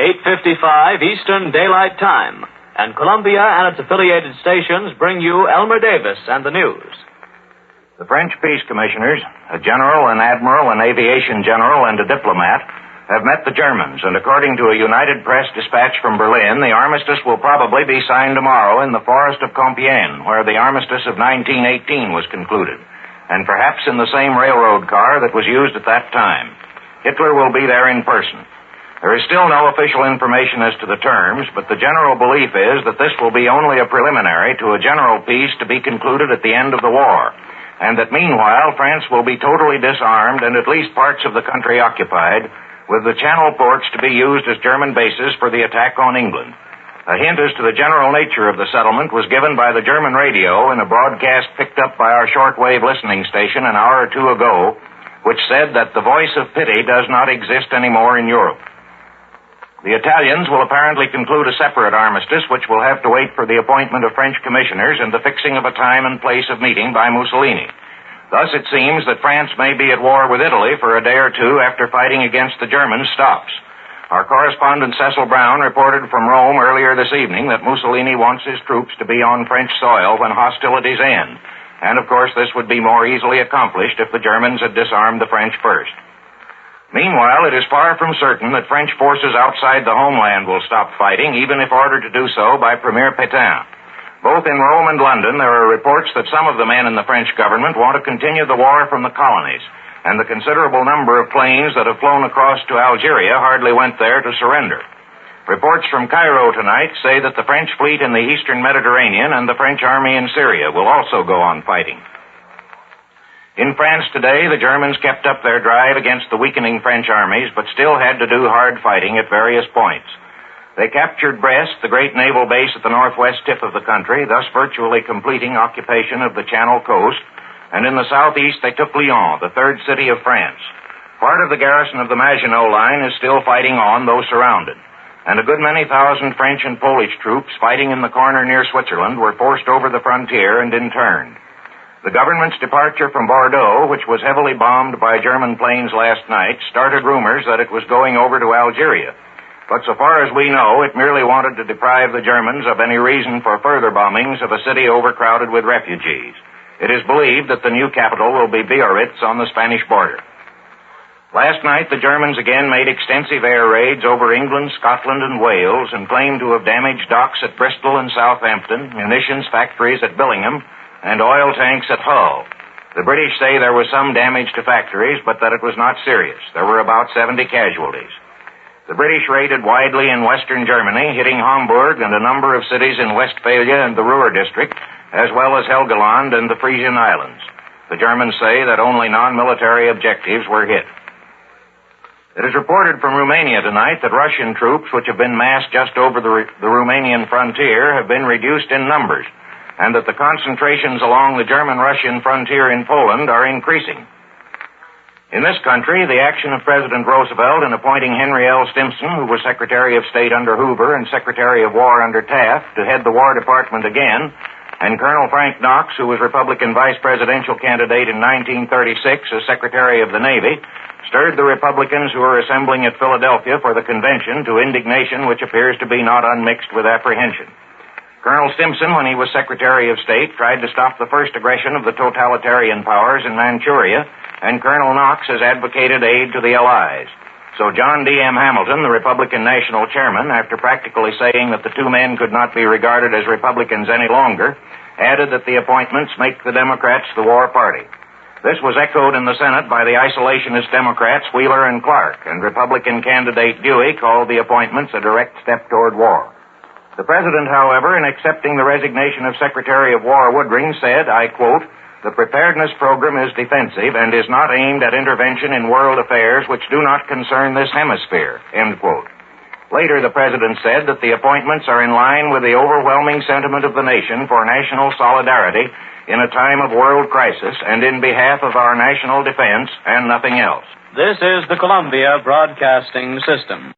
8:55 Eastern Daylight Time, and Columbia and its affiliated stations bring you Elmer Davis and the news. The French peace commissioners, a general, an admiral, an aviation general, and a diplomat, have met the Germans, and according to a United Press dispatch from Berlin, the armistice will probably be signed tomorrow in the forest of Compiègne, where the armistice of 1918 was concluded, and perhaps in the same railroad car that was used at that time. Hitler will be there in person. There is still no official information as to the terms, but the general belief is that this will be only a preliminary to a general peace to be concluded at the end of the war, and that meanwhile France will be totally disarmed and at least parts of the country occupied, with the Channel ports to be used as German bases for the attack on England. A hint as to the general nature of the settlement was given by the German radio in a broadcast picked up by our shortwave listening station an hour or two ago, which said that the voice of pity does not exist anymore in Europe. The Italians will apparently conclude a separate armistice, which will have to wait for the appointment of French commissioners and the fixing of a time and place of meeting by Mussolini. Thus, it seems that France may be at war with Italy for a day or two after fighting against the Germans stops. Our correspondent Cecil Brown reported from Rome earlier this evening that Mussolini wants his troops to be on French soil when hostilities end. And, of course, this would be more easily accomplished if the Germans had disarmed the French first. Meanwhile, it is far from certain that French forces outside the homeland will stop fighting, even if ordered to do so by Premier Pétain. Both in Rome and London, there are reports that some of the men in the French government want to continue the war from the colonies, and the considerable number of planes that have flown across to Algeria hardly went there to surrender. Reports from Cairo tonight say that the French fleet in the eastern Mediterranean and the French army in Syria will also go on fighting. In France today, the Germans kept up their drive against the weakening French armies, but still had to do hard fighting at various points. They captured Brest, the great naval base at the northwest tip of the country, thus virtually completing occupation of the Channel coast, and in the southeast they took Lyon, the third city of France. Part of the garrison of the Maginot Line is still fighting on, though surrounded, and a good many thousand French and Polish troops fighting in the corner near Switzerland were forced over the frontier and interned. The government's departure from Bordeaux, which was heavily bombed by German planes last night, started rumors that it was going over to Algeria. But so far as we know, it merely wanted to deprive the Germans of any reason for further bombings of a city overcrowded with refugees. It is believed that the new capital will be Biarritz on the Spanish border. Last night, the Germans again made extensive air raids over England, Scotland, and Wales and claimed to have damaged docks at Bristol and Southampton, munitions factories at Billingham, and oil tanks at Hull. The British say there was some damage to factories, but that it was not serious. There were about 70 casualties. The British raided widely in western Germany, hitting Hamburg and a number of cities in Westphalia and the Ruhr district, as well as Helgoland and the Frisian Islands. The Germans say that only non-military objectives were hit. It is reported from Romania tonight that Russian troops, which have been massed just over the Romanian frontier, have been reduced in numbers, and that the concentrations along the German-Russian frontier in Poland are increasing. In this country, the action of President Roosevelt in appointing Henry L. Stimson, who was Secretary of State under Hoover and Secretary of War under Taft, to head the War Department again, and Colonel Frank Knox, who was Republican vice presidential candidate in 1936 as Secretary of the Navy, stirred the Republicans who are assembling at Philadelphia for the convention to indignation which appears to be not unmixed with apprehension. Colonel Stimson, when he was Secretary of State, tried to stop the first aggression of the totalitarian powers in Manchuria, and Colonel Knox has advocated aid to the Allies. So John D. M. Hamilton, the Republican national chairman, after practically saying that the two men could not be regarded as Republicans any longer, added that the appointments make the Democrats the war party. This was echoed in the Senate by the isolationist Democrats Wheeler and Clark, and Republican candidate Dewey called the appointments a direct step toward war. The president, however, in accepting the resignation of Secretary of War Woodring, said, I quote, "The preparedness program is defensive and is not aimed at intervention in world affairs which do not concern this hemisphere," end quote. Later, the president said that the appointments are in line with the overwhelming sentiment of the nation for national solidarity in a time of world crisis and in behalf of our national defense and nothing else. This is the Columbia Broadcasting System.